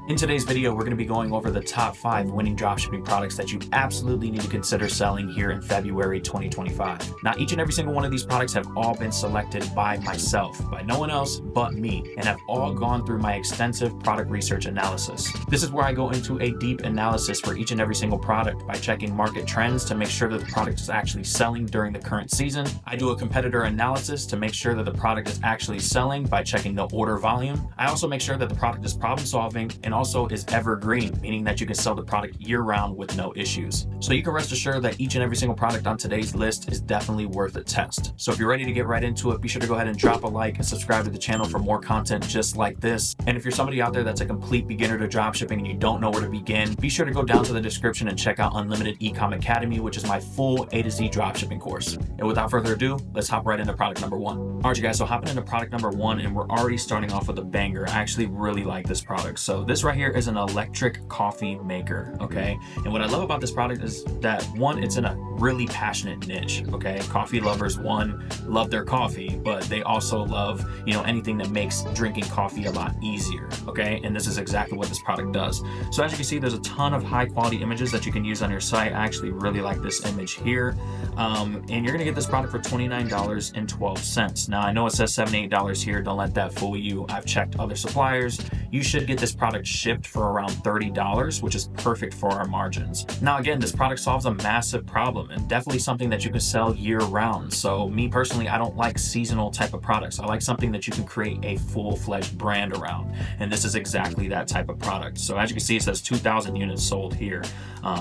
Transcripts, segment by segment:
In today's video, we're going to be going over the top 5 winning dropshipping products that you absolutely need to consider selling here in February 2025. Now, each and every single one of these products have all been selected by myself, by no one else but me, and have all gone through my extensive product research analysis. This is where I go into a deep analysis for each and every single product by checking market trends to make sure that the product is actually selling during the current season. I do a competitor analysis to make sure that the product is actually selling by checking the order volume. I also make sure that the product is problem solving and also is evergreen, meaning that you can sell the product year-round with no issues. So you can rest assured that each and every single product on today's list is definitely worth a test. So if you're ready to get right into it, be sure to go ahead and drop a like and subscribe to the channel for more content just like this. And if you're somebody out there that's a complete beginner to dropshipping and you don't know where to begin, be sure to go down to the description and check out Unlimited Ecom Academy, which is my full A to Z dropshipping course. And without further ado, let's hop right into product number 1. All right, you guys, so hopping into product number 1, and we're already starting off with a banger. I actually really like this product. So this right here is an electric coffee maker, okay? And what I love about this product is that, one, it's in a really passionate niche, okay? Coffee lovers, one, love their coffee, but they also love, anything that makes drinking coffee a lot easier, okay? And this is exactly what this product does. So as you can see, there's a ton of high quality images that you can use on your site. I actually really like this image here. And you're gonna get this product for $29.12. Now, I know it says $7, $8 here. Don't let that fool you. I've checked other suppliers. You should get this product shipped for around $30, which is perfect for our margins. Now, again, this product solves a massive problem and definitely something that you can sell year round. So me personally, I don't like seasonal type of products. I like something that you can create a full-fledged brand around. And this is exactly that type of product. So as you can see, it says 2,000 units sold here,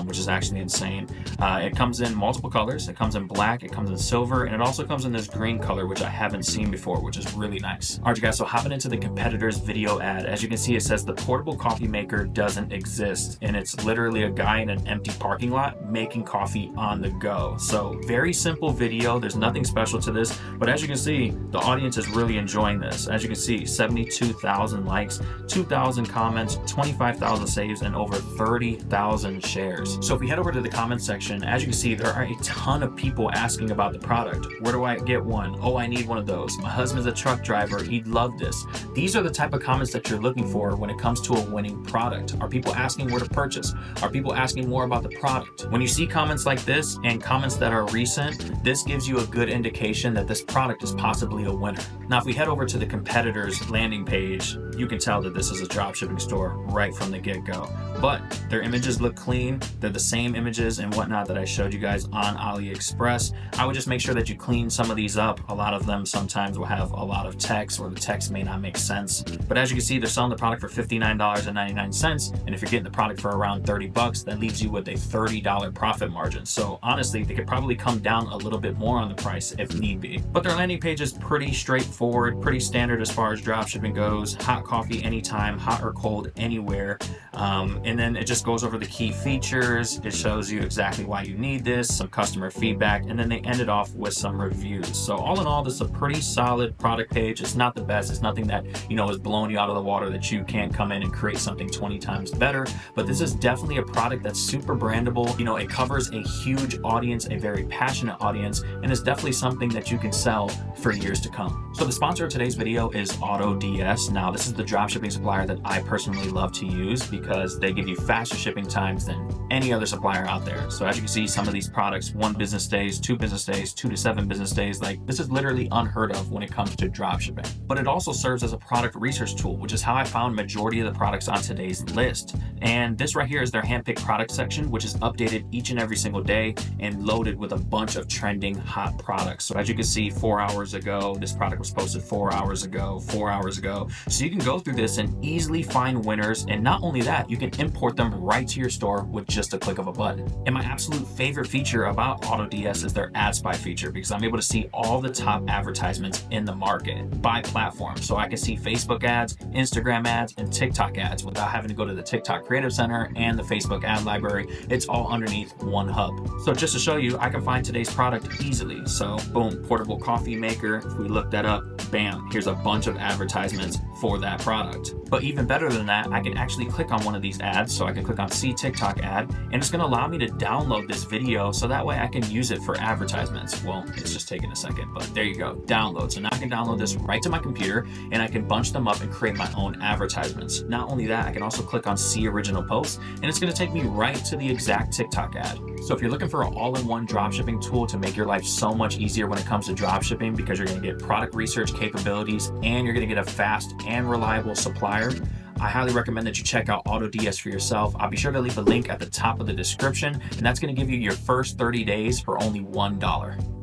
which is actually insane. It comes in multiple colors. It comes in black, it comes in silver, and it also comes in this green color, which I haven't seen before, which is really nice. All right, you guys, so hopping into the competitor's video ad, as you can see, it says the portable coffee maker doesn't exist, and it's literally a guy in an empty parking lot making coffee on the go. So very simple video. There's nothing special to this, but as you can see, the audience is really enjoying this. As you can see, 72,000 likes, 2,000 comments, 25,000 saves, and over 30,000 shares. So if we head over to the comment section, as you can see, there are a ton of people asking about the product. Where do I get one? Oh, I need one of those. My husband's a truck driver. He'd love this. These are the type of comments that you're looking for when it comes to a winning product. Are people asking where to purchase? Are people asking more about the product? When you see comments like this and comments that are recent, this gives you a good indication that this product is possibly a winner. Now, if we head over to the competitor's landing page, you can tell that this is a dropshipping store right from the get-go. But their images look clean. They're the same images and whatnot that I showed you guys on AliExpress. I would just make sure that you clean some of these up. A lot of them sometimes will have a lot of text, or the text may not make sense. But as you can see, they're selling the product for $59.99. And if you're getting the product for around $30, that leaves you with a $30 profit margin. So honestly, they could probably come down a little bit more on the price if need be. But their landing page is pretty straightforward, pretty standard as far as dropshipping goes. Hot coffee anytime, hot or cold anywhere. And then it just goes over the key features. It shows you exactly why you need this, some customer feedback, and then they end it off with some reviews. So all in all, this is a pretty solid product page. It's not the best. It's nothing that, is blowing you out of the water that you can't come in and create something 20 times better. But this is definitely a product that's super brandable. It covers a huge audience, a very passionate audience, and it's definitely something that you can sell for years to come. So the sponsor of today's video is AutoDS. Now, this is the dropshipping supplier that I personally love to use because they give you faster shipping times than any other supplier out there. So as you can see, some of these products, 1 business days, 2 business days, 2 to 7 business days, like this is literally unheard of when it comes to dropshipping. But it also serves as a product research tool, which is how I found majority of the products on today's list. And this right here is their handpicked product section, which is updated each and every single day and loaded with a bunch of trending hot products. So as you can see, 4 hours ago, this product was posted 4 hours ago, 4 hours ago. So you can go through this and easily find winners. And not only that, you can import them right to your store with just a click of a button. And my absolute favorite feature about AutoDS is their ad spy feature, because I'm able to see all the top advertisements in the market by platform. So I can see Facebook ads, Instagram ads, and TikTok ads without having to go to the TikTok Creative Center and the Facebook ad library. It's all underneath one hub. So just to show you, I can find today's product easily. So boom, portable coffee maker. If we look that up, bam, here's a bunch of advertisements for that product. But even better than that, I can actually click on one of these ads. So I can click on see TikTok ad, and it's going to allow me to download this video so that way I can use it for advertisements. Well, it's just taking a second, but there you go, download. So now I can download this right to my computer, and I can bunch them up and create my own advertisements. Not only that, I can also click on see original posts, and it's going to take me right to the exact TikTok ad. So if you're looking for an all-in-one dropshipping tool to make your life so much easier when it comes to dropshipping, because you're going to get product research capabilities and you're going to get a fast and reliable supplier, I highly recommend that you check out AutoDS for yourself. I'll be sure to leave a link at the top of the description, and that's going to give you your first 30 days for only $1.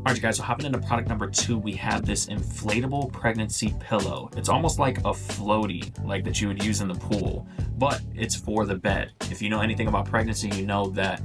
All right, guys, so hopping into product number 2, we have this inflatable pregnancy pillow. It's almost like a floaty, like that you would use in the pool, but it's for the bed. If you know anything about pregnancy, you know that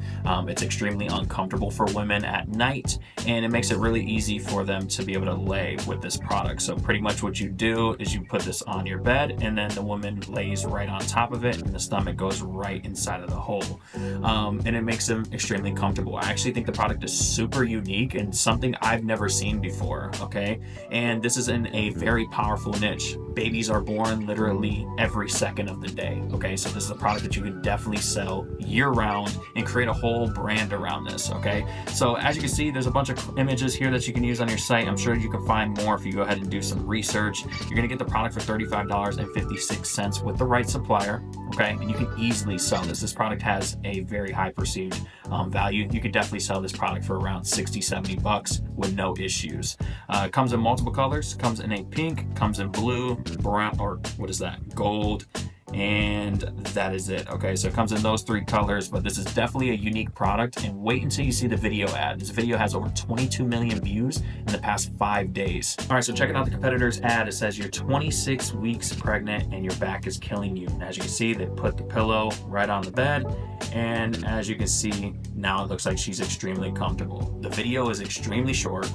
it's extremely uncomfortable for women at night, and it makes it really easy for them to be able to lay with this product. So pretty much what you do is you put this on your bed, and then the woman lays right on top of it, and the stomach goes right inside of the hole. And it makes them extremely comfortable. I actually think the product is super unique and something I've never seen before, okay? And this is in a very powerful niche. Babies are born literally every second of the day, okay? So this is a product that you can definitely sell year-round and create a whole brand around this, okay? So as you can see, there's a bunch of images here that you can use on your site. I'm sure you can find more if you go ahead and do some research. You're gonna get the product for $35.56 with the right supplier, okay? And you can easily sell this. This product has a very high perceived value. You could definitely sell this product for around 60, 70 bucks with no issues. It comes in multiple colors, comes in a pink, comes in blue, brown, or what is that? Gold, and that is it. Okay, so it comes in those 3 colors, but this is definitely a unique product, and wait until you see the video ad. This video has over 22 million views in the past 5 days. All right, so checking out the competitor's ad, it says you're 26 weeks pregnant and your back is killing you. And as you can see, they put the pillow right on the bed, and as you can see, now it looks like she's extremely comfortable. The video is extremely short,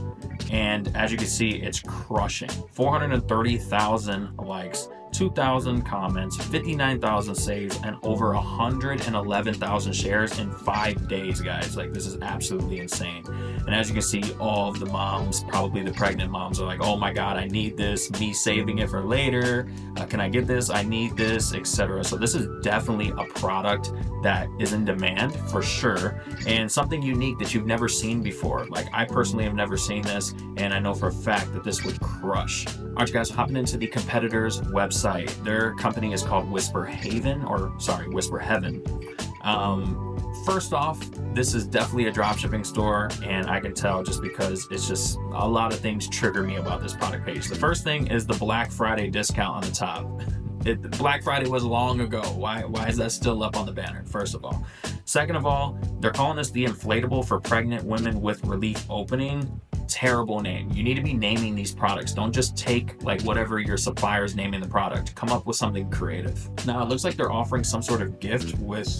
and as you can see, it's crushing. 430,000 likes, 2,000 comments, 59,000 saves, and over 111,000 shares in 5 days, guys. Like, this is absolutely insane. And as you can see, all of the moms, probably the pregnant moms, are like, oh my God, I need this, me saving it for later. Can I get this? I need this, etc. So this is definitely a product that is in demand for sure, and something unique that you've never seen before. Like, I personally have never seen this, and I know for a fact that this would crush. All right, guys, so hopping into the competitor's website. Their company is called Whisper Heaven. First off, this is definitely a dropshipping store, and I can tell just because it's just a lot of things trigger me about this product page. The first thing is the Black Friday discount on the top. Black Friday was long ago. Why is that still up on the banner, first of all? Second of all, they're calling this the inflatable for pregnant women with relief opening. Terrible name. You need to be naming these products. Don't just take like whatever your supplier's naming the product. Come up with something creative. Now it looks like they're offering some sort of gift with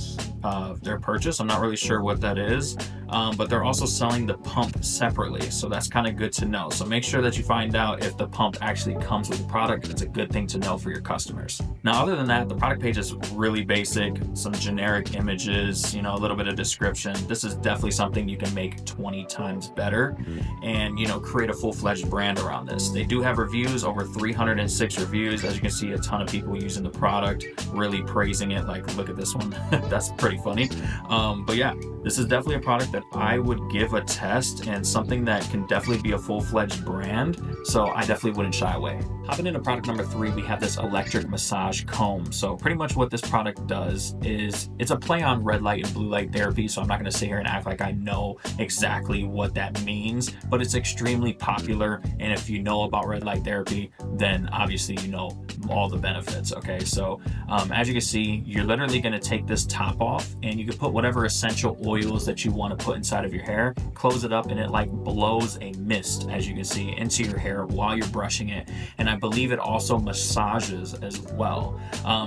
their purchase. I'm not really sure what that is, but they're also selling the pump separately. So that's kind of good to know. So make sure that you find out if the pump actually comes with the product. It's a good thing to know for your customers. Now, other than that, the product page is really basic, some generic images, you know, a little bit of description. This is definitely something you can make 20 times better and, you know, create a full-fledged brand around this. They do have reviews, over 306 reviews. As you can see, a ton of people using the product, really praising it. Like, look at this one. That's pretty funny. But yeah, this is definitely a product that I would give a test, and something that can definitely be a full-fledged brand. So I definitely wouldn't shy away. Hopping into product number 3, we have this electric massage comb. So pretty much what this product does is it's a play on red light and blue light therapy. So I'm not going to sit here and act like I know exactly what that means, but it's extremely popular. And if you know about red light therapy, then obviously you know all the benefits. Okay, so as you can see, you're literally going to take this top off, and you can put whatever essential oils that you want to put inside of your hair, close it up, and it like blows a mist, as you can see, into your hair while you're brushing it. And I believe it also massages as well.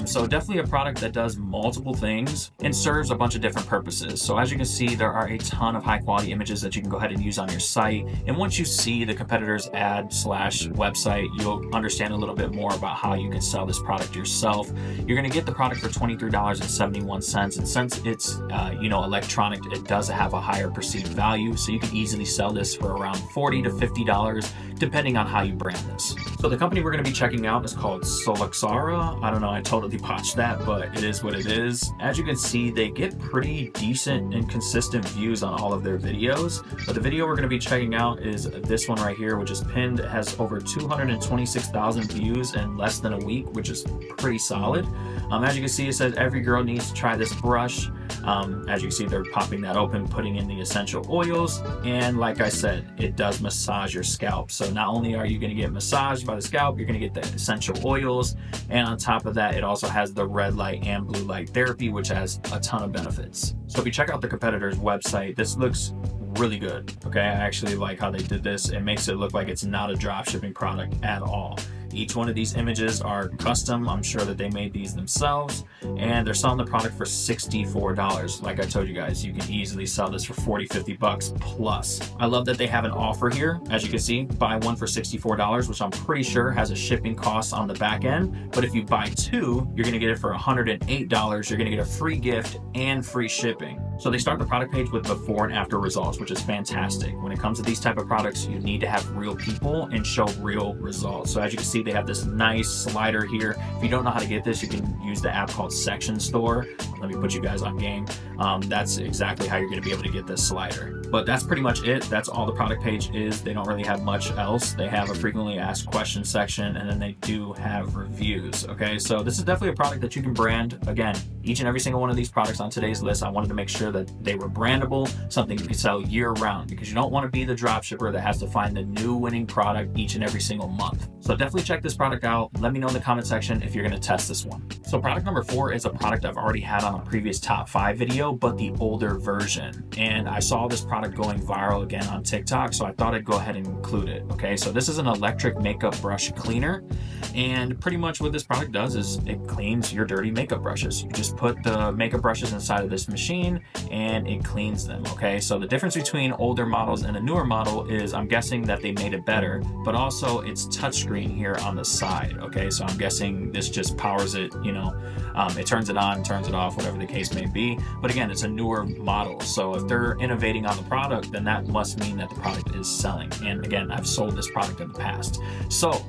So definitely a product that does multiple things and serves a bunch of different purposes. So as you can see, there are a ton of high quality images that you can go ahead and use on your site. And once you see the competitor's ad / website, you'll understand a little bit more about how you can sell this product yourself. You're going to get the product for $23.71. And since it's you know, electronic, it does have a higher perceived value. So you can easily sell this for around $40 to $50, depending on how you brand this. So the company we're going to be checking out is called Soluxara. I don't know, I totally botched that, but it is what it is. As you can see, they get pretty decent and consistent views on all of their videos, but the video we're going to be checking out is this one right here, which is pinned. It has over 226,000 views in less than a week, which is pretty solid. As you can see, it says every girl needs to try this brush. As you can see, they're popping that open, putting in the essential oils, and like I said, it does massage your scalp. So not only are you going to get massaged by the scalp, you're going to get the essential oils, and on top of that, it also has the red light and blue light therapy, which has a ton of benefits. So if you check out the competitor's website, this looks really good. Okay, I actually like how they did this. It makes it look like it's not a dropshipping product at all. Each one of these images are custom. I'm sure that they made these themselves, and they're selling the product for $64. Like I told you guys, you can easily sell this for 40, 50 bucks plus. I love that they have an offer here. As you can see, buy one for $64, which I'm pretty sure has a shipping cost on the back end. But if you buy two, you're gonna get it for $108. You're gonna get a free gift and free shipping. So they start the product page with before and after results, which is fantastic. When it comes to these type of products, you need to have real people and show real results. So as you can see, they have this nice slider here. If you don't know how to get this, you can use the app called Section Store. Let me put you guys on game. That's exactly how you're going to be able to get this slider. But that's pretty much it. That's all the product page is. They don't really have much else. They have a frequently asked questions section, and then they do have reviews. Okay, so this is definitely a product that you can brand. Again, each and every single one of these products on today's list, I wanted to make sure that they were brandable, something you could sell year round, because you don't want to be the drop shipper that has to find the new winning product each and every single month. So definitely check this product out. Let me know in the comment section if you're going to test this one. So product number 4 is a product I've already had on a previous top 5 video, but the older version. And I saw this product going viral again on TikTok, so I thought I'd go ahead and include it. Okay, so this is an electric makeup brush cleaner. And pretty much what this product does is it cleans your dirty makeup brushes. You just put the makeup brushes inside of this machine and it cleans them. Okay, so the difference between older models and a newer model is I'm guessing that they made it better, but also it's touchscreen here on the side. Okay, so I'm guessing this just powers it, you know, it turns it on, turns it off, whatever the case may be. But again, it's a newer model. So if they're innovating on the product, then that must mean that the product is selling. And again, I've sold this product in the past. So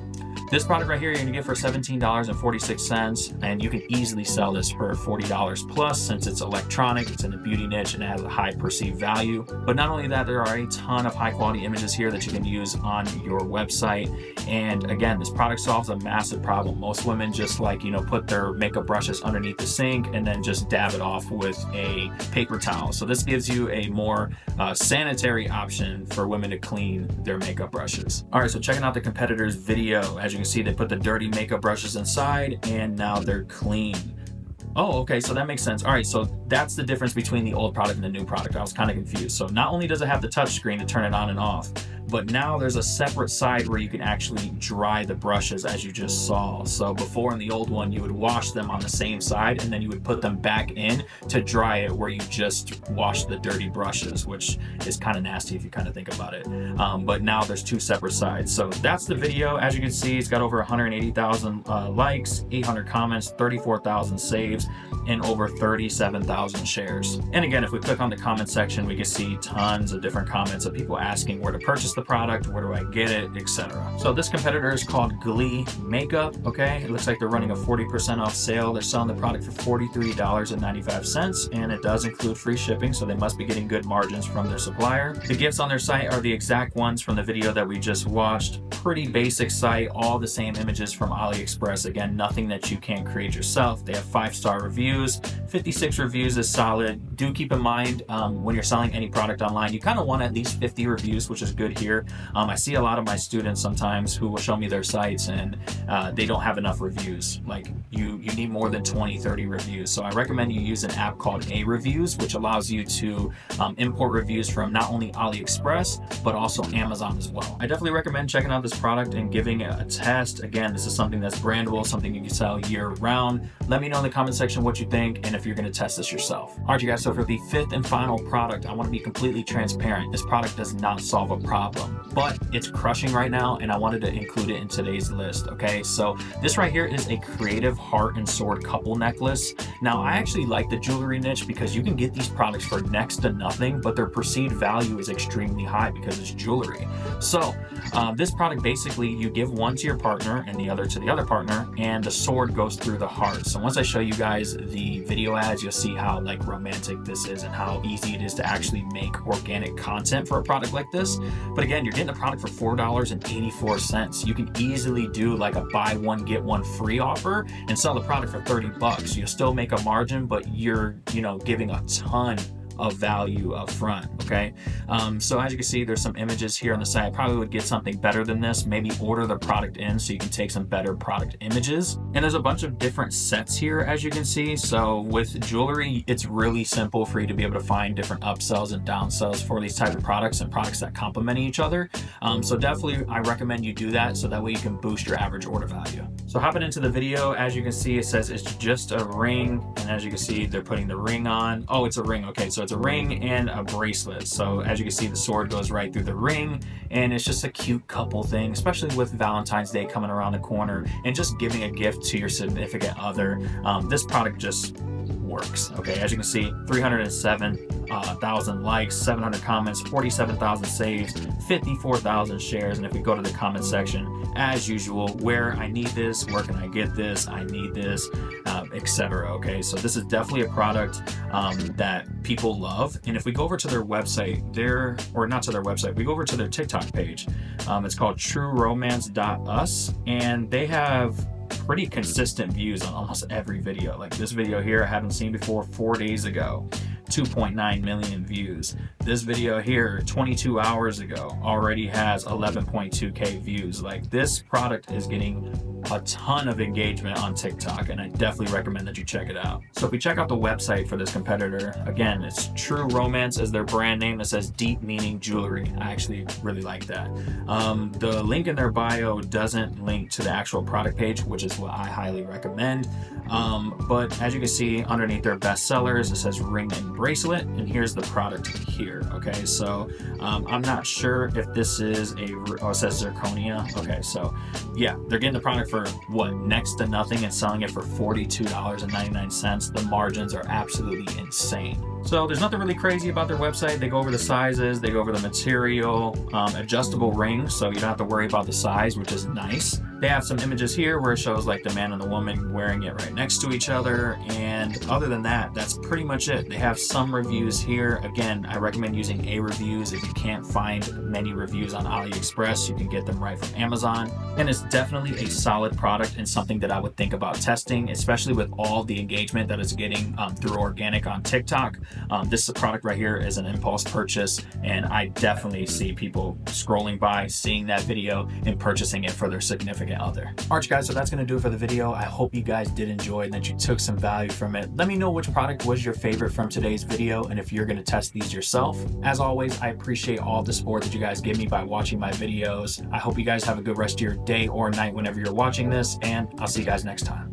this product right here, you're gonna get for $17.46, and you can easily sell this for $40 plus since it's electronic, it's in the beauty niche, and it has a high perceived value. But not only that, there are a ton of high quality images here that you can use on your website. And again, this product solves a massive problem. Most women just like, you know, put their makeup brushes underneath the sink and then just dab it off with a paper towel. So this gives you a more sanitary option for women to clean their makeup brushes. All right, so checking out the competitor's video, as you can see, they put the dirty makeup brushes inside and now they're clean. Oh, okay, so that makes sense. All right, so that's the difference between the old product and the new product. I was kind of confused. So not only does it have the touch screen to turn it on and off, but now there's a separate side where you can actually dry the brushes, as you just saw. So before in the old one, you would wash them on the same side and then you would put them back in to dry it where you just wash the dirty brushes, which is kind of nasty if you kind of think about it. But now there's two separate sides. So that's the video. As you can see, it's got over 180,000 likes, 800 comments, 34,000 saves, and over 37,000 shares. And again, if we click on the comment section, we can see tons of different comments of people asking where to purchase the product, where do I get it, etc. So this competitor is called Glee Makeup. Okay, it looks like they're running a 40% off sale. They're selling the product for $43.95, and it does include free shipping, so they must be getting good margins from their supplier. The gifts on their site are the exact ones from the video that we just watched. Pretty basic site, all the same images from AliExpress. Again, nothing that you can't create yourself. They have 5-star reviews. 56 reviews is solid. Do keep in mind when you're selling any product online, you kind of want at least 50 reviews, which is good here. I see a lot of my students sometimes who will show me their sites and they don't have enough reviews. Like you need more than 20, 30 reviews. So I recommend you use an app called A-Reviews, which allows you to import reviews from not only AliExpress, but also Amazon as well. I definitely recommend checking out this product and giving it a test. Again, this is something that's brandable, something you can sell year round. Let me know in the comment section what you think and if you're going to test this yourself. All right, you guys, so for the 5th and final product, I want to be completely transparent. This product does not solve a problem. them, but it's crushing right now and I wanted to include it in today's list. Okay, so this right here is a creative heart and sword couple necklace. Now I actually like the jewelry niche because you can get these products for next to nothing, but their perceived value is extremely high because it's jewelry. So this product, basically you give one to your partner and the other to the other partner, and the sword goes through the heart. So once I show you guys the video ads, you'll see how like romantic this is and how easy it is to actually make organic content for a product like this. But again, you're getting the product for $4.84. You can easily do like a buy one get one free offer and sell the product for $30. You'll still make a margin, but you're, you know, giving a ton of value up front. Okay, so as you can see, there's some images here on the side. I probably would get something better than this, maybe order the product in so you can take some better product images. And there's a bunch of different sets here, as you can see. So with jewelry, it's really simple for you to be able to find different upsells and downsells for these type of products and products that complement each other. So definitely I recommend you do that, so that way you can boost your average order value. So hopping into the video, as you can see, it says it's just a ring, and as you can see, they're putting the ring on. Oh, it's a ring. Okay, so it's a ring and a bracelet. So as you can see, the sword goes right through the ring, and it's just a cute couple thing, especially with Valentine's Day coming around the corner and just giving a gift to your significant other. This product just works. Okay, as you can see, 307,000 likes, 700 comments, 47,000 saves, 54,000 shares. And if we go to the comment section, as usual, where I need this, where can I get this, I need this, etc. Okay, so this is definitely a product that people love. And if we go over to their website, or not to their website, we go over to their TikTok page. It's called trueromance.us, and they have pretty consistent views on almost every video. Like this video here, I haven't seen before, 4 days ago, 2.9 million views. This video here, 22 hours ago, already has 11.2K views. Like this product is getting a ton of engagement on TikTok, and I definitely recommend that you check it out. So if we check out the website for this competitor, again, it's True Romance as their brand name. It says deep meaning jewelry. I actually really like that. The link in their bio doesn't link to the actual product page, which is what I highly recommend. But as you can see, underneath their best sellers, it says ring and bracelet, and here's the product here. Okay, so I'm not sure if this is it says zirconia. Okay, so yeah, they're getting the product for what, next to nothing, and selling it for $42.99. The margins are absolutely insane. So there's nothing really crazy about their website. They go over the sizes, they go over the material, adjustable rings, so you don't have to worry about the size, which is nice. They have some images here where it shows like the man and the woman wearing it right next to each other, and other than that, that's pretty much it. They have some reviews here. Again, I recommend using A-reviews. If you can't find many reviews on AliExpress, you can get them right from Amazon. And it's definitely a solid product and something that I would think about testing, especially with all the engagement that it's getting through organic on TikTok. This product right here is an impulse purchase, and I definitely see people scrolling by, seeing that video, and purchasing it for their significant other. All right, guys, so that's going to do it for the video. I hope you guys did enjoy and that you took some value from it. Let me know which product was your favorite from today's video, and if you're going to test these yourself. As always, I appreciate all the support that you guys give me by watching my videos. I hope you guys have a good rest of your day or night whenever you're watching this, and I'll see you guys next time.